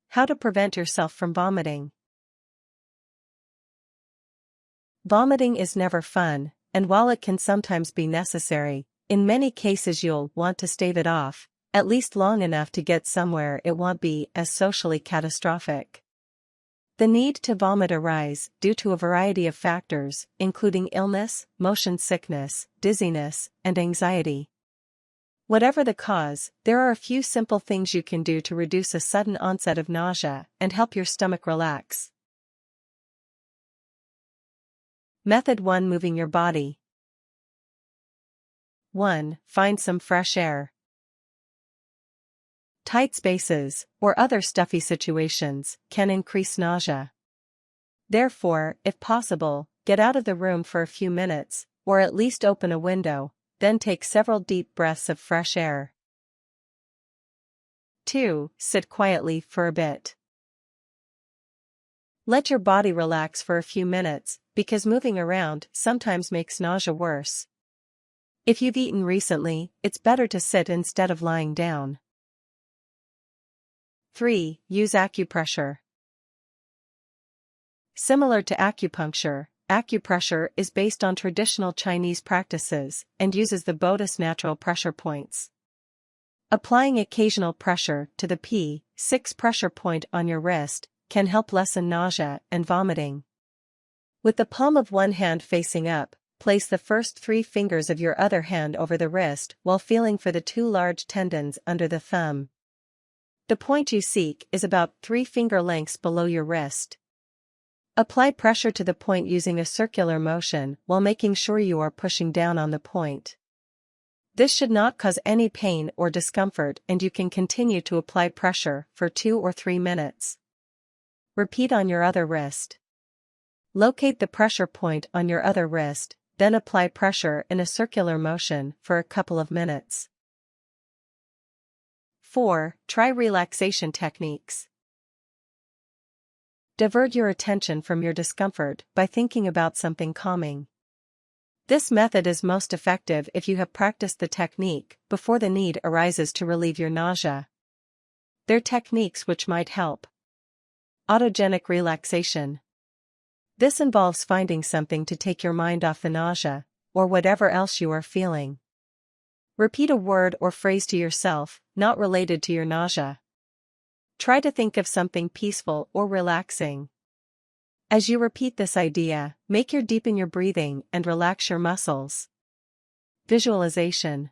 How to prevent yourself from vomiting. Vomiting is never fun, and while it can sometimes be necessary, in many cases you'll want to stave it off, at least long enough to get somewhere it won't be as socially catastrophic. The need to vomit arises due to a variety of factors, including illness, motion sickness, dizziness, and anxiety. Whatever the cause, there are a few simple things you can do to reduce a sudden onset of nausea and help your stomach relax. Method 1: Moving your body. 1. Find some fresh air. Tight spaces, or other stuffy situations, can increase nausea. Therefore, if possible, get out of the room for a few minutes, or at least open a window, then take several deep breaths of fresh air. 2. Sit quietly for a bit. Let your body relax for a few minutes, because moving around sometimes makes nausea worse. If you've eaten recently, it's better to sit instead of lying down. 3. Use acupressure. Similar to acupuncture, acupressure is based on traditional Chinese practices and uses the Buddhist natural pressure points. Applying occasional pressure to the P6 pressure point on your wrist can help lessen nausea and vomiting. With the palm of one hand facing up, place the first 3 fingers of your other hand over the wrist while feeling for the 2 large tendons under the thumb. The point you seek is about 3 finger lengths below your wrist. Apply pressure to the point using a circular motion while making sure you are pushing down on the point. This should not cause any pain or discomfort, and you can continue to apply pressure for 2 or 3 minutes. Repeat on your other wrist. Locate the pressure point on your other wrist, then apply pressure in a circular motion for a couple of minutes. 4. Try relaxation techniques. Divert your attention from your discomfort by thinking about something calming. This method is most effective if you have practiced the technique before the need arises to relieve your nausea. There are techniques which might help. Autogenic relaxation. This involves finding something to take your mind off the nausea, or whatever else you are feeling. Repeat a word or phrase to yourself, not related to your nausea. Try to think of something peaceful or relaxing. As you repeat this idea, deepen your breathing and relax your muscles. Visualization.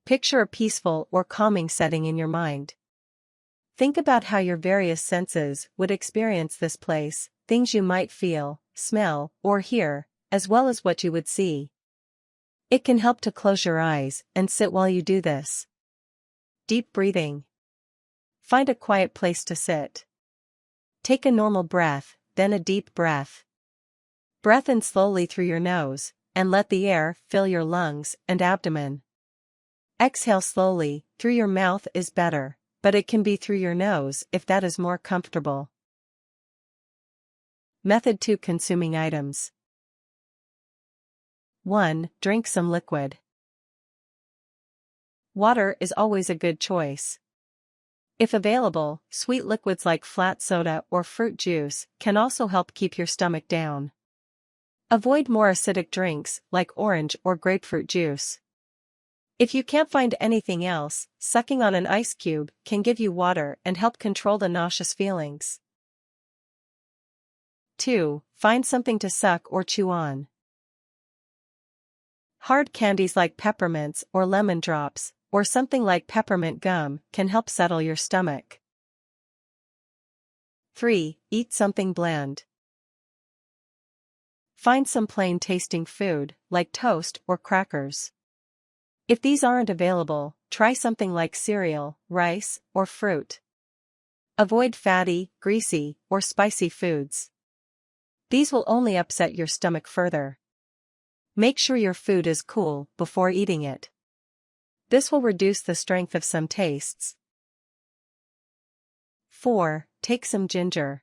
Picture a peaceful or calming setting in your mind. Think about how your various senses would experience this place, things you might feel, smell, or hear, as well as what you would see. It can help to close your eyes and sit while you do this. Deep breathing. Find a quiet place to sit. Take a normal breath, then a deep breath. Breathe in slowly through your nose, and let the air fill your lungs and abdomen. Exhale slowly, through your mouth is better, but it can be through your nose if that is more comfortable. Method 2: Consuming items. 1. Drink some liquid. Water is always a good choice. If available, sweet liquids like flat soda or fruit juice can also help keep your stomach down. Avoid more acidic drinks like orange or grapefruit juice. If you can't find anything else, sucking on an ice cube can give you water and help control the nauseous feelings. 2. Find something to suck or chew on. Hard candies like peppermints or lemon drops, or something like peppermint gum, can help settle your stomach. 3. Eat something bland. Find some plain-tasting food, like toast or crackers. If these aren't available, try something like cereal, rice, or fruit. Avoid fatty, greasy, or spicy foods. These will only upset your stomach further. Make sure your food is cool before eating it. This will reduce the strength of some tastes. 4. Take some ginger.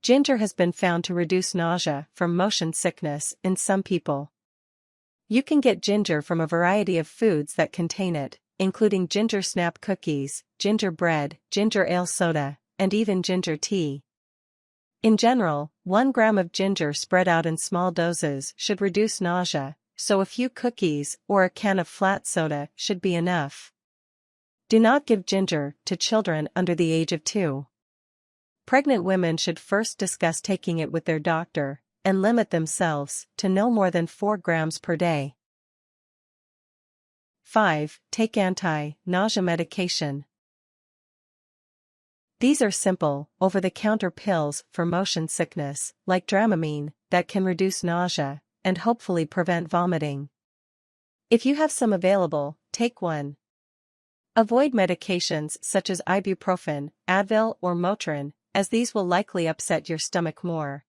Ginger has been found to reduce nausea from motion sickness in some people. You can get ginger from a variety of foods that contain it, including ginger snap cookies, ginger bread, ginger ale soda, and even ginger tea. In general, 1 gram of ginger spread out in small doses should reduce nausea, so a few cookies or a can of flat soda should be enough. Do not give ginger to children under the age of 2. Pregnant women should first discuss taking it with their doctor, and limit themselves to no more than 4 grams per day. 5. Take anti-nausea medication. These are simple, over-the-counter pills for motion sickness, like Dramamine, that can reduce nausea and hopefully prevent vomiting. If you have some available, take one. Avoid medications such as ibuprofen, Advil or Motrin, as these will likely upset your stomach more.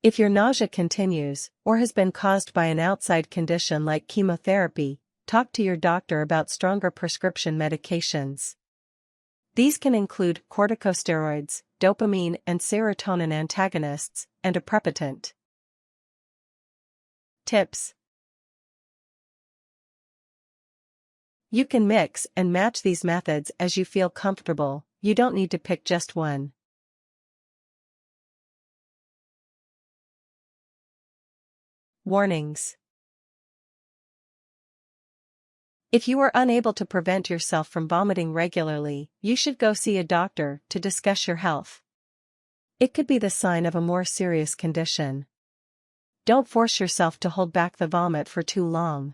If your nausea continues, or has been caused by an outside condition like chemotherapy, talk to your doctor about stronger prescription medications. These can include corticosteroids, dopamine and serotonin antagonists, and aprepitant. Tips. You can mix and match these methods as you feel comfortable, you don't need to pick just one. Warnings. If you are unable to prevent yourself from vomiting regularly, you should go see a doctor to discuss your health. It could be the sign of a more serious condition. Don't force yourself to hold back the vomit for too long.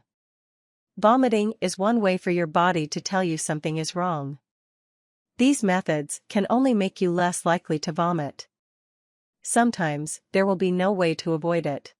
Vomiting is one way for your body to tell you something is wrong. These methods can only make you less likely to vomit. Sometimes, there will be no way to avoid it.